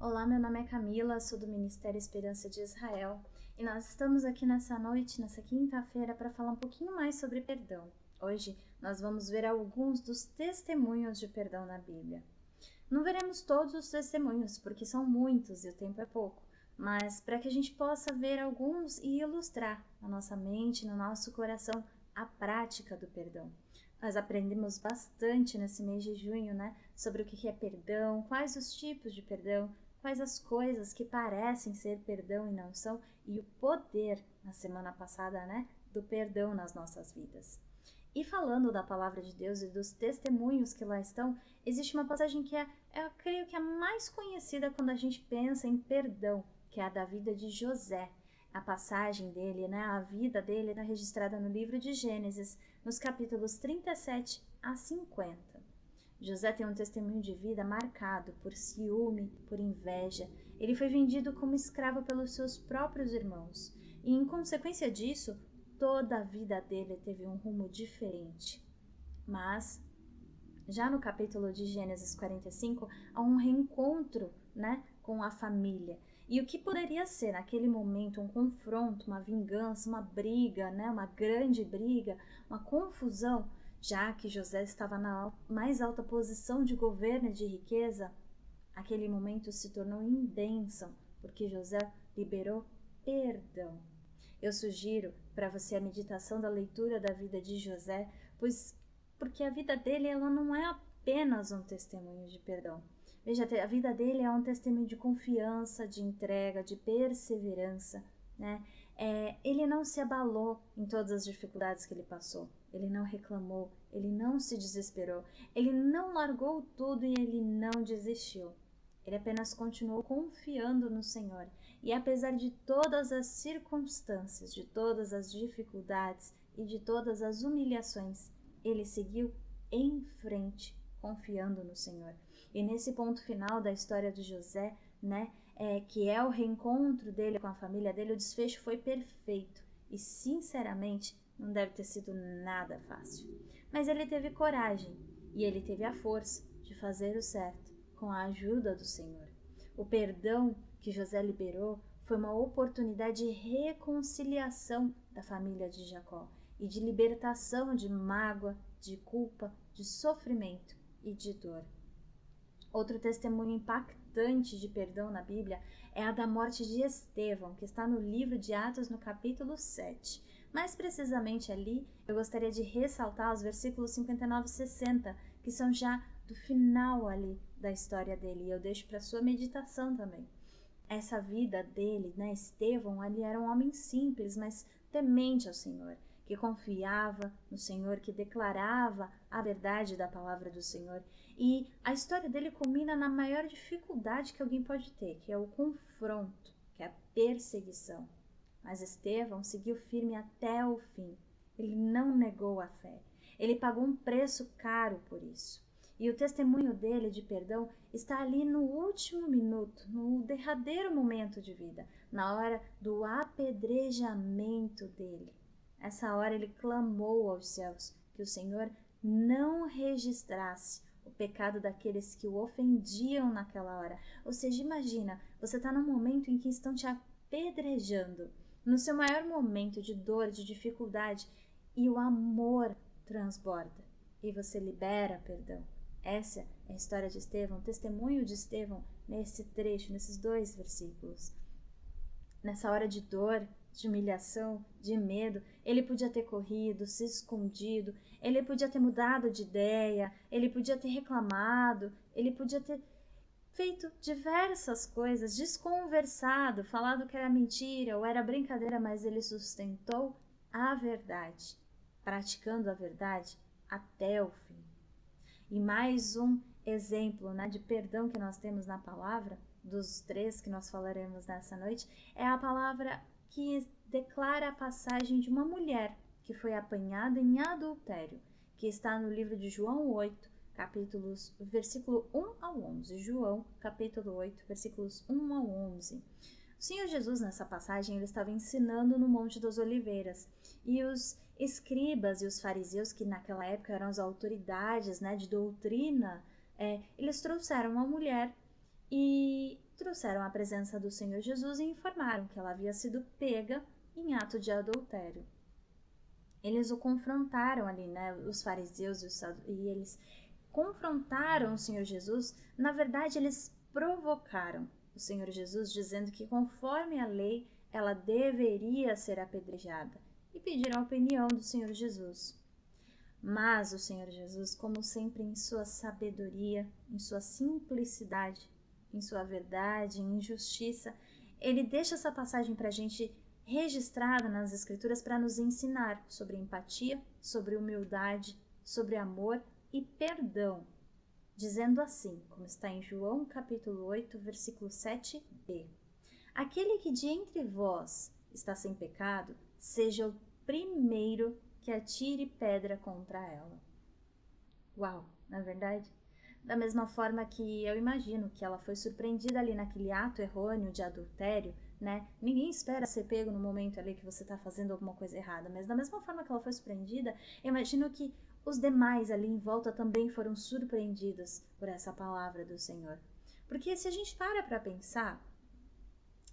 Olá, meu nome é Camila, sou do Ministério Esperança de Israel e nós estamos aqui nessa noite, nessa quinta-feira, para falar um pouquinho mais sobre perdão. Hoje nós vamos ver alguns dos testemunhos de perdão na Bíblia. Não veremos todos os testemunhos, porque são muitos e o tempo é pouco, mas para que a gente possa ver alguns e ilustrar na nossa mente, no nosso coração, a prática do perdão. Nós aprendemos bastante nesse mês de junho, né, sobre o que é perdão, quais os tipos de perdão, quais as coisas que parecem ser perdão e não são, e o poder, na semana passada, né, do perdão nas nossas vidas. E falando da palavra de Deus e dos testemunhos que lá estão, existe uma passagem que eu creio que é a mais conhecida quando a gente pensa em perdão, que é a da vida de José. A passagem dele, né, a vida dele está registrada no livro de Gênesis, nos capítulos 37 a 50. José tem um testemunho de vida marcado por ciúme, por inveja. Ele foi vendido como escravo pelos seus próprios irmãos. E, em consequência disso, toda a vida dele teve um rumo diferente. Mas, já no capítulo de Gênesis 45, há um reencontro, né, com a família. E o que poderia ser, naquele momento, um confronto, uma vingança, uma briga, né, uma grande briga, uma confusão, já que José estava na mais alta posição de governo e de riqueza, aquele momento se tornou em bênção, porque José liberou perdão. Eu sugiro para você a meditação da leitura da vida de José, porque a vida dele ela não é apenas um testemunho de perdão. Veja, a vida dele é um testemunho de confiança, de entrega, de perseverança, né? Ele não se abalou em todas as dificuldades que ele passou. Ele não reclamou, ele não se desesperou, ele não largou tudo e ele não desistiu. Ele apenas continuou confiando no Senhor. E apesar de todas as circunstâncias, de todas as dificuldades e de todas as humilhações, ele seguiu em frente, confiando no Senhor. E nesse ponto final da história de José, né, que é o reencontro dele com a família dele, o desfecho foi perfeito. E sinceramente, não deve ter sido nada fácil. Mas ele teve coragem e ele teve a força de fazer o certo com a ajuda do Senhor. O perdão que José liberou foi uma oportunidade de reconciliação da família de Jacó e de libertação de mágoa, de culpa, de sofrimento e de dor. Outro testemunho impactante de perdão na Bíblia é a da morte de Estevão, que está no livro de Atos, no capítulo 7. Mais precisamente ali, eu gostaria de ressaltar os versículos 59 e 60, que são já do final ali da história dele, e eu deixo para sua meditação também. Essa vida dele, né, Estevão, ali era um homem simples, mas temente ao Senhor, que confiava no Senhor, que declarava a verdade da palavra do Senhor. E a história dele culmina na maior dificuldade que alguém pode ter, que é o confronto, que é a perseguição. Mas Estevão seguiu firme até o fim. Ele não negou a fé. Ele pagou um preço caro por isso. E o testemunho dele de perdão está ali no último minuto, no derradeiro momento de vida, na hora do apedrejamento dele. Essa hora ele clamou aos céus que o Senhor não registrasse o pecado daqueles que o ofendiam naquela hora. Ou seja, imagina, você está num momento em que estão te apedrejando, no seu maior momento de dor, de dificuldade, e o amor transborda e você libera perdão. Essa é a história de Estevão, o testemunho de Estevão nesse trecho, nesses 2 versículos. Nessa hora de dor, de humilhação, de medo, ele podia ter corrido, se escondido, ele podia ter mudado de ideia, ele podia ter reclamado, ele podia ter feito diversas coisas, desconversado, falado que era mentira ou era brincadeira, mas ele sustentou a verdade, praticando a verdade até o fim. E mais um exemplo, né, de perdão que nós temos na palavra, dos 3 que nós falaremos nessa noite, é a palavra que declara a passagem de uma mulher que foi apanhada em adultério, que está no livro de João 8, versículo 1 ao 11. João, capítulo 8, versículos 1 ao 11. O Senhor Jesus, nessa passagem, ele estava ensinando no Monte das Oliveiras, e os escribas e os fariseus, que naquela época eram as autoridades, né, de doutrina, eles trouxeram uma mulher e trouxeram à presença do Senhor Jesus e informaram que ela havia sido pega em ato de adultério. Eles o confrontaram ali, né, os fariseus e eles confrontaram o Senhor Jesus. Na verdade, eles provocaram o Senhor Jesus, dizendo que conforme a lei, ela deveria ser apedrejada, e pediram a opinião do Senhor Jesus. Mas o Senhor Jesus, como sempre, em sua sabedoria, em sua simplicidade, em sua verdade, em justiça, ele deixa essa passagem para a gente registrada nas Escrituras para nos ensinar sobre empatia, sobre humildade, sobre amor e perdão, dizendo assim, como está em João capítulo 8, versículo 7b: aquele que de entre vós está sem pecado, seja o primeiro que atire pedra contra ela. Uau, não é verdade? Da mesma forma que eu imagino que ela foi surpreendida ali naquele ato errôneo de adultério, né? Ninguém espera ser pego no momento ali que você está fazendo alguma coisa errada, mas da mesma forma que ela foi surpreendida, eu imagino que os demais ali em volta também foram surpreendidos por essa palavra do Senhor. Porque se a gente para pensar,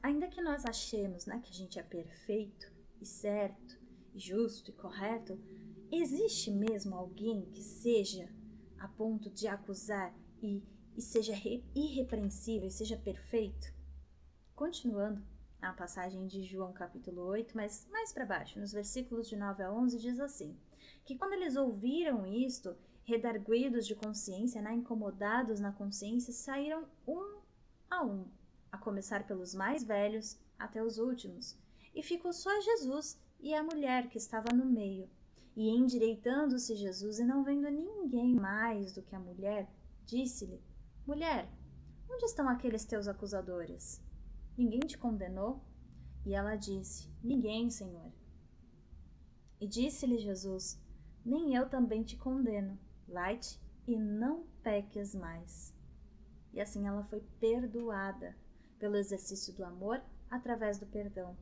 ainda que nós achemos, né, que a gente é perfeito e certo, e justo e correto, existe mesmo alguém que seja a ponto de acusar e seja irrepreensível e seja perfeito? Continuando a passagem de João capítulo 8, mas mais para baixo, nos versículos de 9 a 11, diz assim, que quando eles ouviram isto, redarguidos de consciência, né, incomodados na consciência, saíram um, a começar pelos mais velhos até os últimos, e ficou só Jesus e a mulher que estava no meio. E endireitando-se Jesus e não vendo ninguém mais do que a mulher, disse-lhe: mulher, onde estão aqueles teus acusadores? Ninguém te condenou? E ela disse: ninguém, Senhor. E disse-lhe Jesus: nem eu também te condeno. Vai-te e não peques mais. E assim ela foi perdoada pelo exercício do amor através do perdão.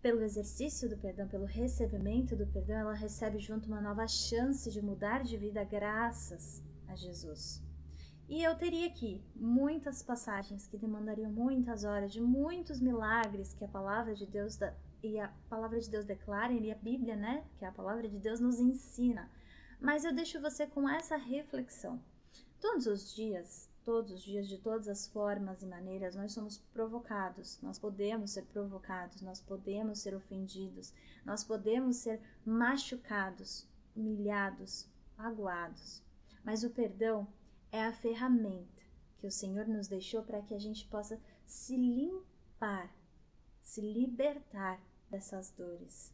Pelo exercício do perdão, pelo recebimento do perdão, ela recebe junto uma nova chance de mudar de vida graças a Jesus. E eu teria aqui muitas passagens que demandariam muitas horas, de muitos milagres que a palavra de Deus declara, e a Bíblia, né, que a palavra de Deus nos ensina. Mas eu deixo você com essa reflexão. Todos os dias, de todas as formas e maneiras, nós somos provocados, nós podemos ser provocados, nós podemos ser ofendidos, nós podemos ser machucados, humilhados, magoados. Mas o perdão é a ferramenta que o Senhor nos deixou para que a gente possa se limpar, se libertar dessas dores.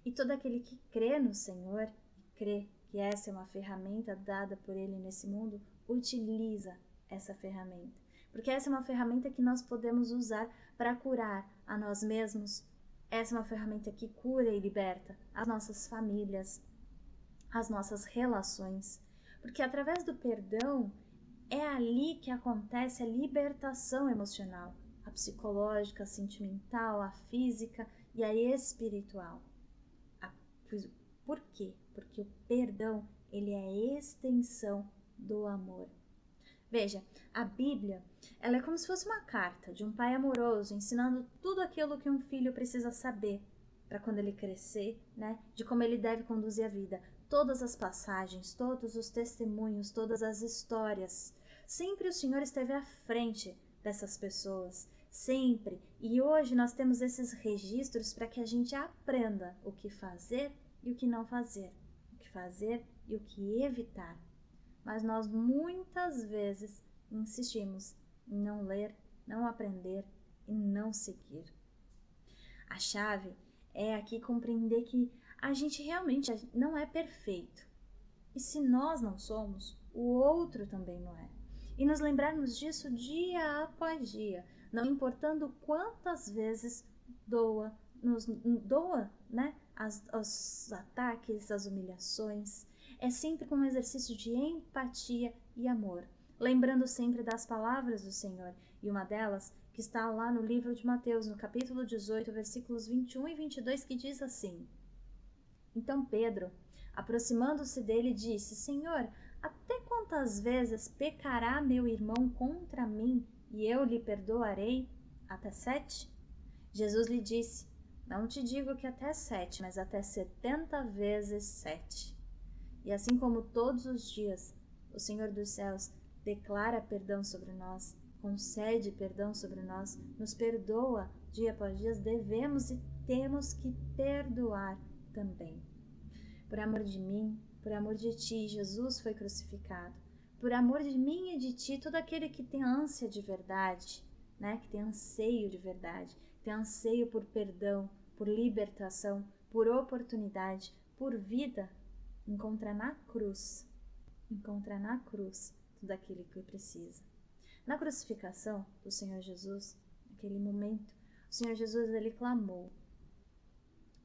E todo aquele que crê no Senhor, crê que essa é uma ferramenta dada por Ele nesse mundo, utiliza essa ferramenta. Porque essa é uma ferramenta que nós podemos usar para curar a nós mesmos. Essa é uma ferramenta que cura e liberta as nossas famílias, as nossas relações. Porque através do perdão é ali que acontece a libertação emocional, a psicológica, a sentimental, a física e a espiritual. Por quê? Porque o perdão, ele é a extensão do amor. Veja, a Bíblia, ela é como se fosse uma carta de um pai amoroso, ensinando tudo aquilo que um filho precisa saber para quando ele crescer, né? De como ele deve conduzir a vida. Todas as passagens, todos os testemunhos, todas as histórias. Sempre o Senhor esteve à frente dessas pessoas, sempre. E hoje nós temos esses registros para que a gente aprenda o que fazer e o que não fazer, o que fazer e o que evitar. Mas nós muitas vezes insistimos em não ler, não aprender e não seguir. A chave é aqui compreender que a gente realmente não é perfeito. E se nós não somos, o outro também não é. E nos lembrarmos disso dia após dia, não importando quantas vezes doa, né, os ataques, as humilhações. É sempre com um exercício de empatia e amor, lembrando sempre das palavras do Senhor. E uma delas, que está lá no livro de Mateus, no capítulo 18, versículos 21 e 22, que diz assim: então Pedro, aproximando-se dele, disse: Senhor, até quantas vezes pecará meu irmão contra mim e eu lhe perdoarei até 7? Jesus lhe disse: não te digo que até 7, mas até 70 vezes 7. E assim como todos os dias o Senhor dos céus declara perdão sobre nós, concede perdão sobre nós, nos perdoa dia após dia, devemos e temos que perdoar também. Por amor de mim, por amor de ti, Jesus foi crucificado. Por amor de mim e de ti, todo aquele que tem ânsia de verdade, né? Que tem anseio de verdade, tem anseio por perdão, por libertação, por oportunidade, por vida, encontra na cruz tudo aquilo que precisa. Na crucificação do Senhor Jesus, naquele momento, o Senhor Jesus ele clamou,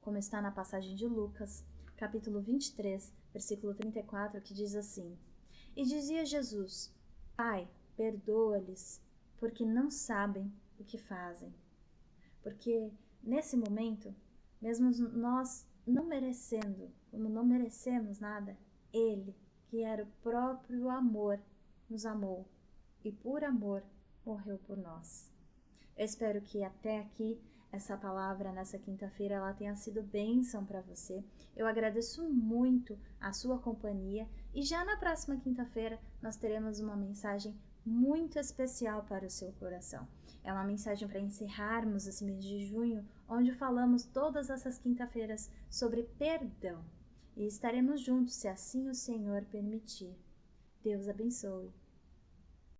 como está na passagem de Lucas, capítulo 23, versículo 34, que diz assim: e dizia Jesus: Pai, perdoa-lhes, porque não sabem o que fazem. Porque nesse momento, mesmo nós não merecendo, como não merecemos nada, Ele, que era o próprio amor, nos amou e por amor morreu por nós. Eu espero que até aqui essa palavra nessa quinta-feira ela tenha sido bênção para você. Eu agradeço muito a sua companhia e já na próxima quinta-feira nós teremos uma mensagem muito especial para o seu coração. É uma mensagem para encerrarmos esse mês de junho, onde falamos todas essas quinta-feiras sobre perdão. E estaremos juntos se assim o Senhor permitir. Deus abençoe.